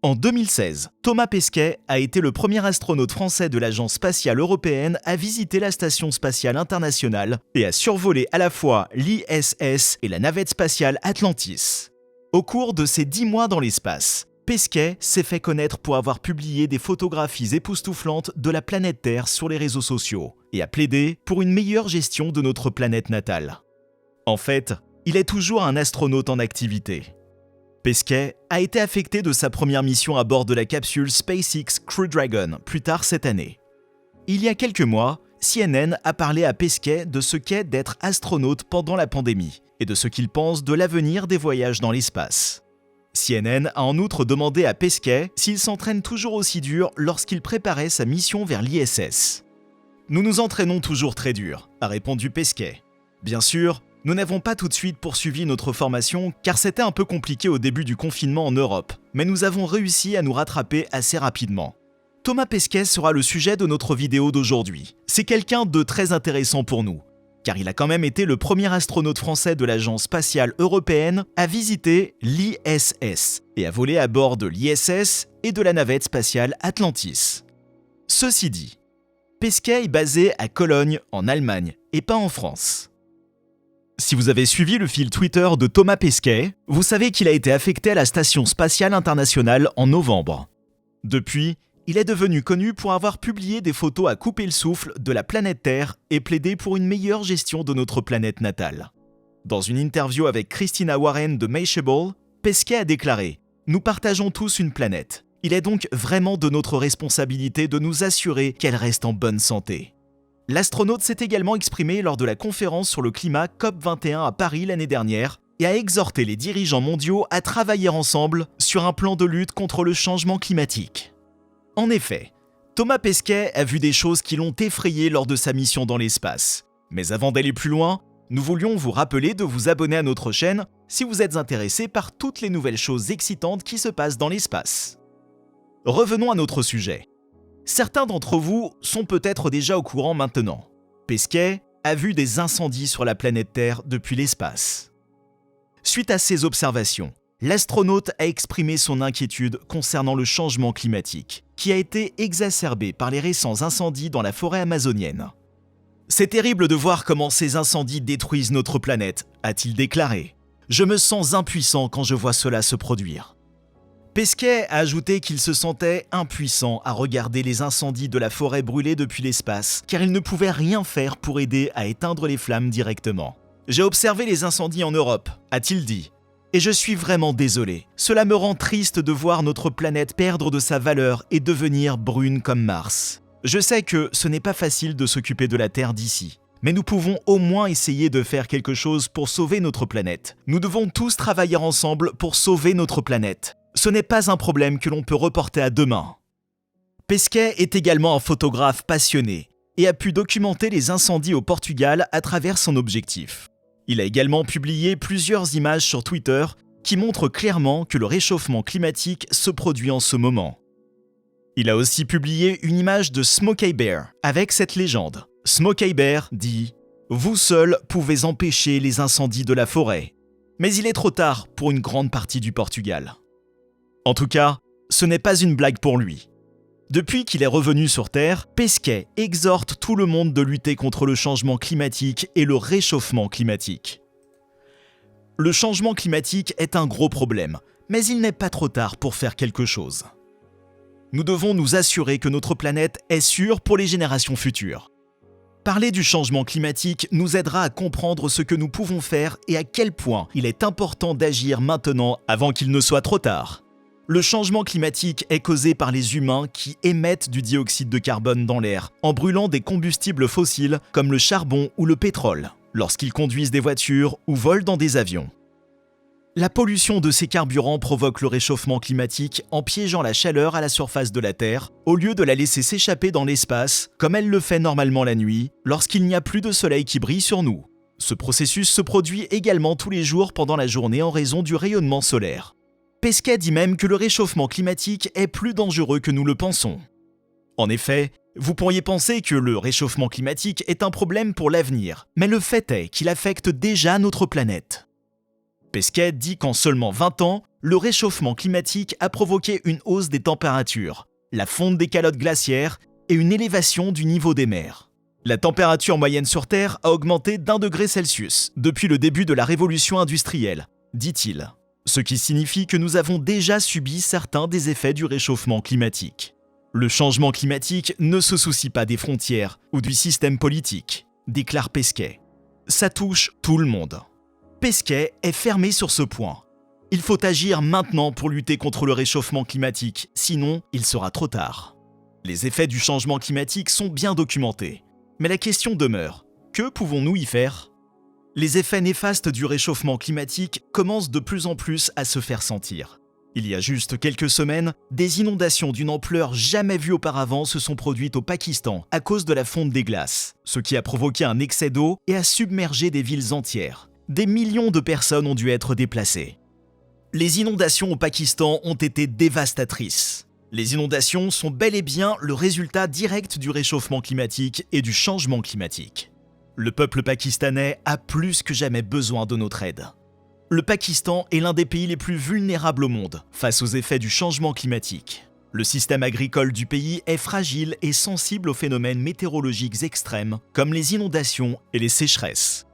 En 2016, Thomas Pesquet a été le premier astronaute français de l'Agence spatiale européenne à visiter la Station spatiale internationale et à survoler à la fois l'ISS et la navette spatiale Atlantis. Au cours de ses 10 mois dans l'espace, Pesquet s'est fait connaître pour avoir publié des photographies époustouflantes de la planète Terre sur les réseaux sociaux et a plaidé pour une meilleure gestion de notre planète natale. En fait, il est toujours un astronaute en activité. Pesquet a été affecté de sa première mission à bord de la capsule SpaceX Crew Dragon plus tard cette année. Il y a quelques mois, CNN a parlé à Pesquet de ce qu'est d'être astronaute pendant la pandémie et de ce qu'il pense de l'avenir des voyages dans l'espace. CNN a en outre demandé à Pesquet s'il s'entraîne toujours aussi dur lorsqu'il préparait sa mission vers l'ISS. « Nous nous entraînons toujours très dur », a répondu Pesquet. Bien sûr, nous n'avons pas tout de suite poursuivi notre formation car c'était un peu compliqué au début du confinement en Europe, mais nous avons réussi à nous rattraper assez rapidement. Thomas Pesquet sera le sujet de notre vidéo d'aujourd'hui. C'est quelqu'un de très intéressant pour nous, car il a quand même été le premier astronaute français de l'Agence spatiale européenne à visiter l'ISS et à voler à bord de l'ISS et de la navette spatiale Atlantis. Ceci dit, Pesquet est basé à Cologne, en Allemagne, et pas en France. Si vous avez suivi le fil Twitter de Thomas Pesquet, vous savez qu'il a été affecté à la Station spatiale internationale en novembre. Depuis, il est devenu connu pour avoir publié des photos à couper le souffle de la planète Terre et plaidé pour une meilleure gestion de notre planète natale. Dans une interview avec Christina Warren de Mashable, Pesquet a déclaré « Nous partageons tous une planète. Il est donc vraiment de notre responsabilité de nous assurer qu'elle reste en bonne santé. » L'astronaute s'est également exprimé lors de la conférence sur le climat COP21 à Paris l'année dernière et a exhorté les dirigeants mondiaux à travailler ensemble sur un plan de lutte contre le changement climatique. En effet, Thomas Pesquet a vu des choses qui l'ont effrayé lors de sa mission dans l'espace. Mais avant d'aller plus loin, nous voulions vous rappeler de vous abonner à notre chaîne si vous êtes intéressé par toutes les nouvelles choses excitantes qui se passent dans l'espace. Revenons à notre sujet. Certains d'entre vous sont peut-être déjà au courant maintenant. Pesquet a vu des incendies sur la planète Terre depuis l'espace. Suite à ces observations, l'astronaute a exprimé son inquiétude concernant le changement climatique, qui a été exacerbé par les récents incendies dans la forêt amazonienne. « C'est terrible de voir comment ces incendies détruisent notre planète », a-t-il déclaré. « Je me sens impuissant quand je vois cela se produire. » Pesquet a ajouté qu'il se sentait impuissant à regarder les incendies de la forêt brûler depuis l'espace, car il ne pouvait rien faire pour aider à éteindre les flammes directement. « J'ai observé les incendies en Europe », a-t-il dit. « Et je suis vraiment désolé. Cela me rend triste de voir notre planète perdre de sa valeur et devenir brune comme Mars. Je sais que ce n'est pas facile de s'occuper de la Terre d'ici. Mais nous pouvons au moins essayer de faire quelque chose pour sauver notre planète. Nous devons tous travailler ensemble pour sauver notre planète. Ce n'est pas un problème que l'on peut reporter à demain. » Pesquet est également un photographe passionné et a pu documenter les incendies au Portugal à travers son objectif. Il a également publié plusieurs images sur Twitter qui montrent clairement que le réchauffement climatique se produit en ce moment. Il a aussi publié une image de Smokey Bear avec cette légende. Smokey Bear dit « Vous seuls pouvez empêcher les incendies de la forêt. » Mais il est trop tard pour une grande partie du Portugal. En tout cas, ce n'est pas une blague pour lui. Depuis qu'il est revenu sur Terre, Pesquet exhorte tout le monde de lutter contre le changement climatique et le réchauffement climatique. Le changement climatique est un gros problème, mais il n'est pas trop tard pour faire quelque chose. Nous devons nous assurer que notre planète est sûre pour les générations futures. Parler du changement climatique nous aidera à comprendre ce que nous pouvons faire et à quel point il est important d'agir maintenant avant qu'il ne soit trop tard. Le changement climatique est causé par les humains qui émettent du dioxyde de carbone dans l'air en brûlant des combustibles fossiles comme le charbon ou le pétrole, lorsqu'ils conduisent des voitures ou volent dans des avions. La pollution de ces carburants provoque le réchauffement climatique en piégeant la chaleur à la surface de la Terre, au lieu de la laisser s'échapper dans l'espace, comme elle le fait normalement la nuit, lorsqu'il n'y a plus de soleil qui brille sur nous. Ce processus se produit également tous les jours pendant la journée en raison du rayonnement solaire. Pesquet dit même que le réchauffement climatique est plus dangereux que nous le pensons. En effet, vous pourriez penser que le réchauffement climatique est un problème pour l'avenir, mais le fait est qu'il affecte déjà notre planète. Pesquet dit qu'en seulement 20 ans, le réchauffement climatique a provoqué une hausse des températures, la fonte des calottes glaciaires et une élévation du niveau des mers. La température moyenne sur Terre a augmenté d'1 degré Celsius depuis le début de la révolution industrielle, dit-il. Ce qui signifie que nous avons déjà subi certains des effets du réchauffement climatique. Le changement climatique ne se soucie pas des frontières ou du système politique, déclare Pesquet. Ça touche tout le monde. Pesquet est fermé sur ce point. Il faut agir maintenant pour lutter contre le réchauffement climatique, sinon il sera trop tard. Les effets du changement climatique sont bien documentés. Mais la question demeure, que pouvons-nous y faire ? Les effets néfastes du réchauffement climatique commencent de plus en plus à se faire sentir. Il y a juste quelques semaines, des inondations d'une ampleur jamais vue auparavant se sont produites au Pakistan à cause de la fonte des glaces, ce qui a provoqué un excès d'eau et a submergé des villes entières. Des millions de personnes ont dû être déplacées. Les inondations au Pakistan ont été dévastatrices. Les inondations sont bel et bien le résultat direct du réchauffement climatique et du changement climatique. Le peuple pakistanais a plus que jamais besoin de notre aide. Le Pakistan est l'un des pays les plus vulnérables au monde face aux effets du changement climatique. Le système agricole du pays est fragile et sensible aux phénomènes météorologiques extrêmes comme les inondations et les sécheresses.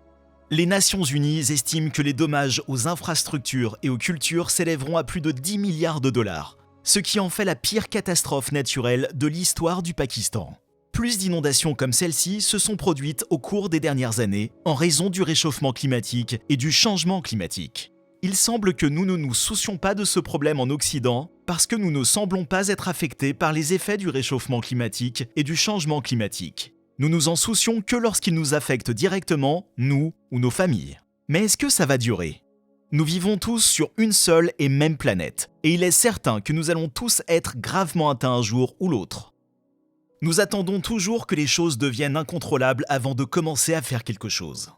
Les Nations Unies estiment que les dommages aux infrastructures et aux cultures s'élèveront à plus de 10 milliards de dollars, ce qui en fait la pire catastrophe naturelle de l'histoire du Pakistan. Plus d'inondations comme celle-ci se sont produites au cours des dernières années en raison du réchauffement climatique et du changement climatique. Il semble que nous ne nous soucions pas de ce problème en Occident parce que nous ne semblons pas être affectés par les effets du réchauffement climatique et du changement climatique. Nous nous en soucions que lorsqu'ils nous affectent directement, nous ou nos familles. Mais est-ce que ça va durer ? Nous vivons tous sur une seule et même planète, et il est certain que nous allons tous être gravement atteints un jour ou l'autre. Nous attendons toujours que les choses deviennent incontrôlables avant de commencer à faire quelque chose.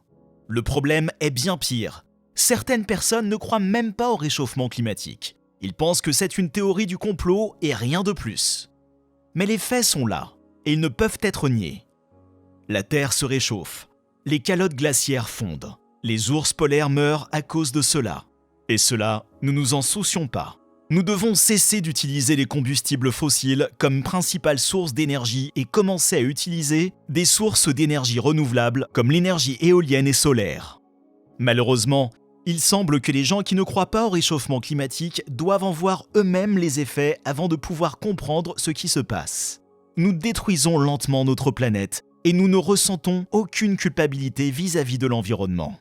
Le problème est bien pire. Certaines personnes ne croient même pas au réchauffement climatique. Ils pensent que c'est une théorie du complot et rien de plus. Mais les faits sont là, et ils ne peuvent être niés. La Terre se réchauffe, les calottes glaciaires fondent. Les ours polaires meurent à cause de cela. Et cela, nous nous en soucions pas. Nous devons cesser d'utiliser les combustibles fossiles comme principale source d'énergie et commencer à utiliser des sources d'énergie renouvelables comme l'énergie éolienne et solaire. Malheureusement, il semble que les gens qui ne croient pas au réchauffement climatique doivent en voir eux-mêmes les effets avant de pouvoir comprendre ce qui se passe. Nous détruisons lentement notre planète et nous ne ressentons aucune culpabilité vis-à-vis de l'environnement.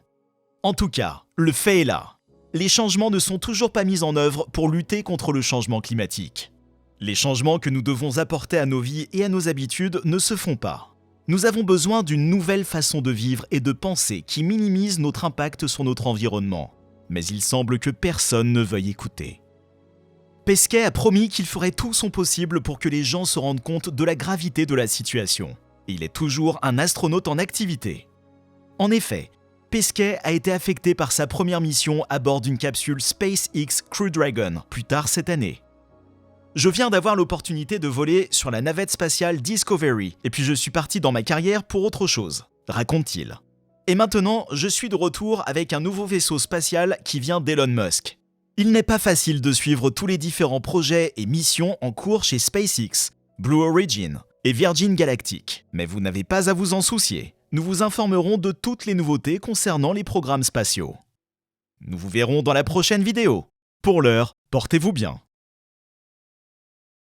En tout cas, le fait est là. Les changements ne sont toujours pas mis en œuvre pour lutter contre le changement climatique. Les changements que nous devons apporter à nos vies et à nos habitudes ne se font pas. Nous avons besoin d'une nouvelle façon de vivre et de penser qui minimise notre impact sur notre environnement. Mais il semble que personne ne veuille écouter. Pesquet a promis qu'il ferait tout son possible pour que les gens se rendent compte de la gravité de la situation. Il est toujours un astronaute en activité. En effet, Pesquet a été affecté par sa première mission à bord d'une capsule SpaceX Crew Dragon plus tard cette année. Je viens d'avoir l'opportunité de voler sur la navette spatiale Discovery et puis je suis parti dans ma carrière pour autre chose, raconte-t-il. Et maintenant, je suis de retour avec un nouveau vaisseau spatial qui vient d'Elon Musk. Il n'est pas facile de suivre tous les différents projets et missions en cours chez SpaceX, Blue Origin et Virgin Galactic, mais vous n'avez pas à vous en soucier. Nous vous informerons de toutes les nouveautés concernant les programmes spatiaux. Nous vous verrons dans la prochaine vidéo. Pour l'heure, portez-vous bien.